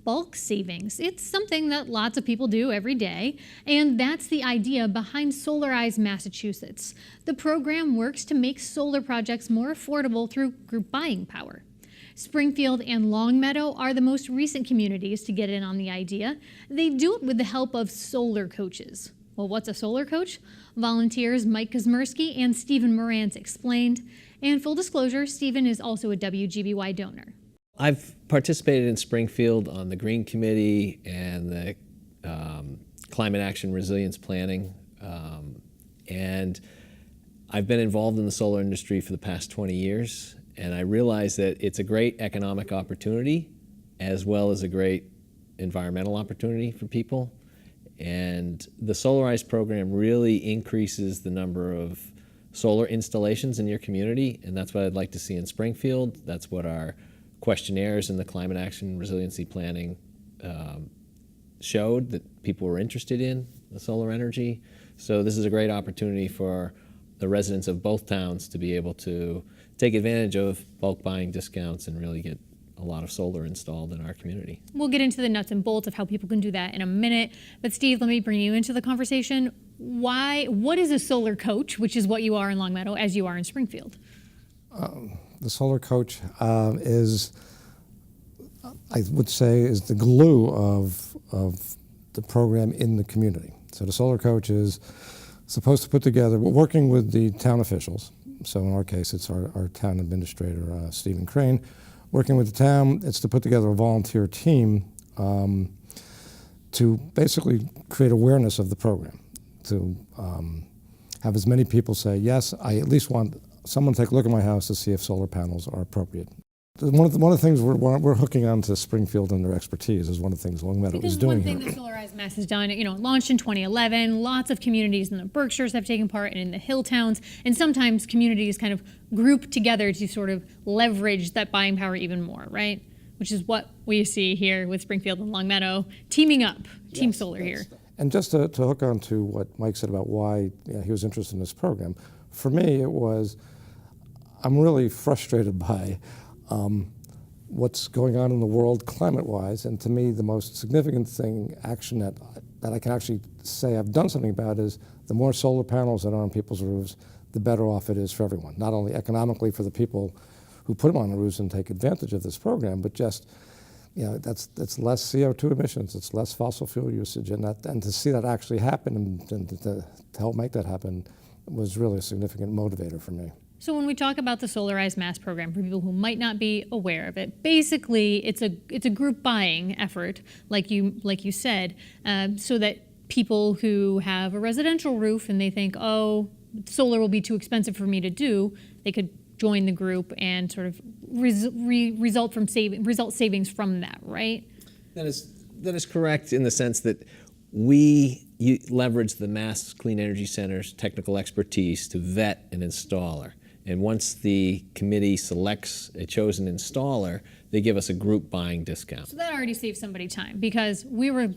bulk savings. It's something that lots of people do every day, and that's the idea behind Solarize Massachusetts. The program works to make solar projects more affordable through group buying power. Springfield and Longmeadow are the most recent communities to get in on the idea. They do it with the help of solar coaches. Well, what's a solar coach? Volunteers Mike Kocsmiersky and Stephen Marantz explained. And full disclosure, Stephen is also a WGBY donor. I've participated in Springfield on the Green Committee and the Climate Action Resilience Planning. And I've been involved in the solar industry for the past 20 years. And I realize that it's a great economic opportunity as well as a great environmental opportunity for people. And the Solarize program really increases the number of solar installations in your community, and that's what I'd like to see in Springfield. That's what our questionnaires in the Climate Action Resiliency Planning showed, that people were interested in the solar energy. So this is a great opportunity for the residents of both towns to be able to take advantage of bulk buying discounts and really get a lot of solar installed in our community. We'll get into the nuts and bolts of how people can do that in a minute. But Steve, let me bring you into the conversation. What is a solar coach, which is what you are in Longmeadow, as you are in Springfield? The solar coach is, I would say, is the glue of the program in the community. So the solar coach is supposed to put together, we're working with the town officials. So in our case, it's our town administrator, Stephen Crane. Working with the town, it's to put together a volunteer team to basically create awareness of the program, to have as many people say, yes, I at least want someone to take a look at my house to see if solar panels are appropriate. One of the things we're hooking on to Springfield and their expertise is one of the things Longmeadow is doing here. Because one thing that Solarize Mass has done, launched in 2011, lots of communities in the Berkshires have taken part, and in the hill towns, and sometimes communities kind of group together to sort of leverage that buying power even more, right? Which is what we see here with Springfield and Longmeadow teaming up, Team Solar here. And just to hook on to what Mike said about why he was interested in this program, for me it was, I'm really frustrated by what's going on in the world climate-wise, and to me the most significant action that I can actually say I've done something about is the more solar panels that are on people's roofs, the better off it is for everyone. Not only economically for the people who put them on the roofs and take advantage of this program, but just, that's less CO2 emissions, it's less fossil fuel usage, and to see that actually happen and to help make that happen was really a significant motivator for me. So when we talk about the Solarize Mass program, for people who might not be aware of it, basically it's a group buying effort, like you said, so that people who have a residential roof and they think, oh, solar will be too expensive for me to do, they could join the group and sort of result savings from that, right? That is correct in the sense that we leverage the Mass Clean Energy Center's technical expertise to vet an installer. And once the committee selects a chosen installer, they give us a group buying discount. So that already saves somebody time, because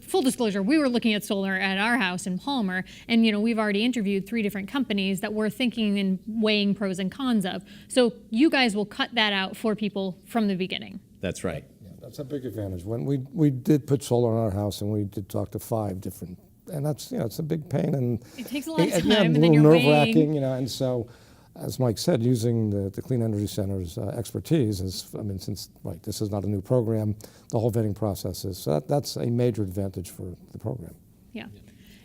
full disclosure, we were looking at solar at our house in Palmer, and we've already interviewed 3 different companies that we're thinking and weighing pros and cons of. So you guys will cut that out for people from the beginning. That's right. Yeah, that's a big advantage. When we did put solar on our house, and we did talk to 5 different, and that's it's a big pain, and it takes a lot of time, and then you're nerve-wracking, and so. As Mike said, using the Clean Energy Center's expertise since this is not a new program, the whole vetting process is, so that's a major advantage for the program. Yeah.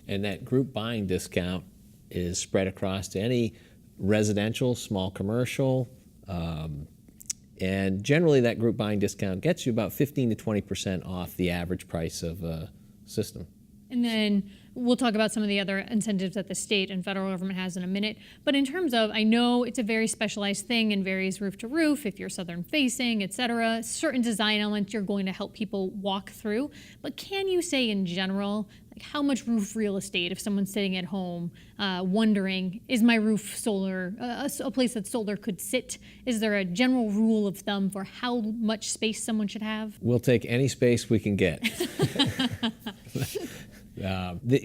And that group buying discount is spread across to any residential, small commercial, and generally that group buying discount gets you about 15 to 20% off the average price of a system. And then we'll talk about some of the other incentives that the state and federal government has in a minute. But in terms of, I know it's a very specialized thing and varies roof to roof, if you're southern facing, et cetera, certain design elements you're going to help people walk through. But can you say in general, like how much roof real estate, if someone's sitting at home wondering, is my roof solar, a place that solar could sit? Is there a general rule of thumb for how much space someone should have? We'll take any space we can get.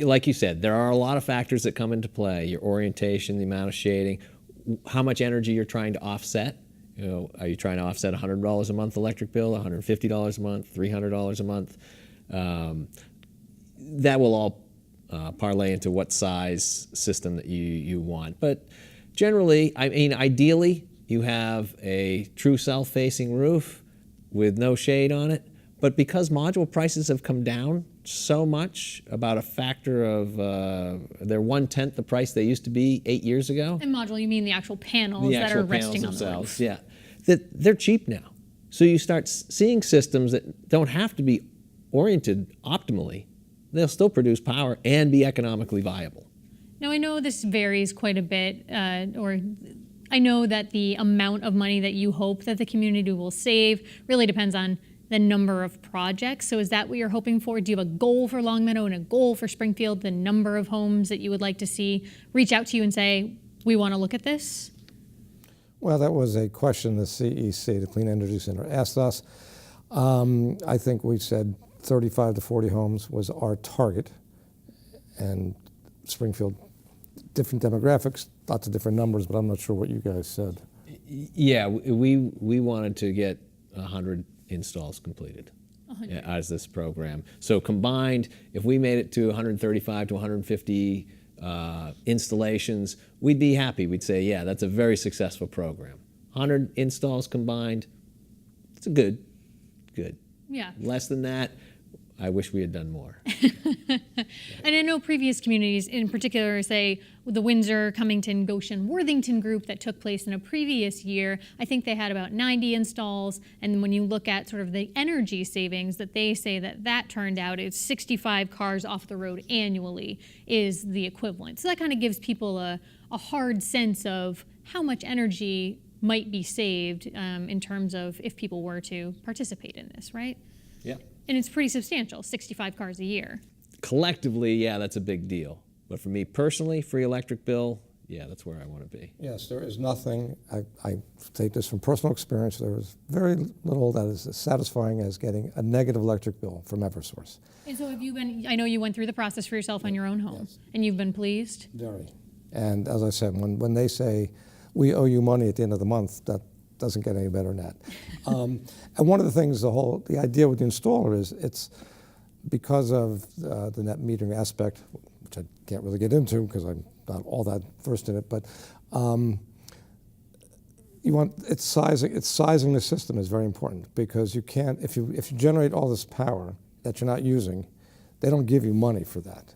Like you said, there are a lot of factors that come into play. Your orientation, the amount of shading, how much energy you're trying to offset, You know, are you trying to offset $100 a month electric bill, $150 a month, $300 a month? That will all parlay into what size system that you want. But generally, I mean, ideally, you have a true south-facing roof with no shade on it. But because module prices have come down so much, about a factor of, they're 1/10 the price they used to be 8 years ago. And module, you mean the actual panels The that actual are resting panels on the themselves, roof? yeah. That they're cheap now. So you start seeing systems that don't have to be oriented optimally. They'll still produce power and be economically viable. Now, I know this varies quite a bit, or I know that the amount of money that you hope that the community will save really depends on the number of projects. So is that what you're hoping for? Do you have a goal for Longmeadow and a goal for Springfield, the number of homes that you would like to see reach out to you and say, we want to look at this? Well, that was a question the CEC, the Clean Energy Center, asked us. I think we said 35 to 40 homes was our target, and Springfield, different demographics, lots of different numbers, but I'm not sure what you guys said. Yeah, we wanted to get 100 installs completed as this program. So combined, if we made it to 135 to 150 installations, we'd be happy. We'd say, yeah, that's a very successful program. 100 installs combined, it's a good. Yeah. Less than that, I wish we had done more. And I know previous communities, in particular, say the Windsor, Cummington, Goshen, Worthington group that took place in a previous year, I think they had about 90 installs. And when you look at sort of the energy savings that they say that turned out, it's 65 cars off the road annually is the equivalent. So that kind of gives people a hard sense of how much energy might be saved in terms of if people were to participate in this, right? Yeah. And it's pretty substantial, 65 cars a year. Collectively, yeah, that's a big deal. But for me personally, free electric bill, yeah, that's where I want to be. Yes, there is nothing, I take this from personal experience, there is very little that is as satisfying as getting a negative electric bill from Eversource. And so have you been, I know you went through the process for yourself on your own home, Yes. and you've been pleased? Very. And as I said, when they say, we owe you money at the end of the month, that doesn't get any better than that. And one of the things, the idea with the installer is it's because of the net metering aspect, which I can't really get into because I'm not all that versed in it, but it's sizing the system is very important, because you can't, if you generate all this power that you're not using, they don't give you money for that.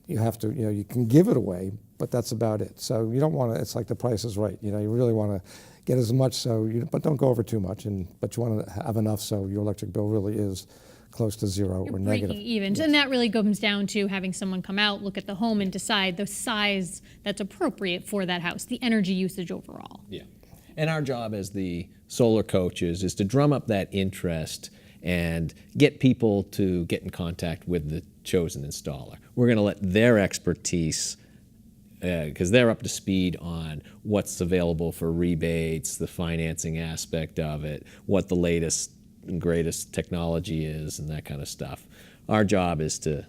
You have to, you can give it away, but that's about it. So you don't want to, it's like the Price is Right. You really want to get as much, but don't go over too much, but you want to have enough so your electric bill really is close to zero or negative. Breaking even. Yes. And that really comes down to having someone come out, look at the home, and decide the size that's appropriate for that house, the energy usage overall. Yeah. And our job as the solar coaches is to drum up that interest and get people to get in contact with the chosen installer. We're going to let their expertise, because they're up to speed on what's available for rebates, the financing aspect of it, what the latest and greatest technology is, and that kind of stuff. Our job is to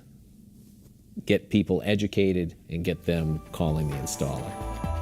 get people educated and get them calling the installer.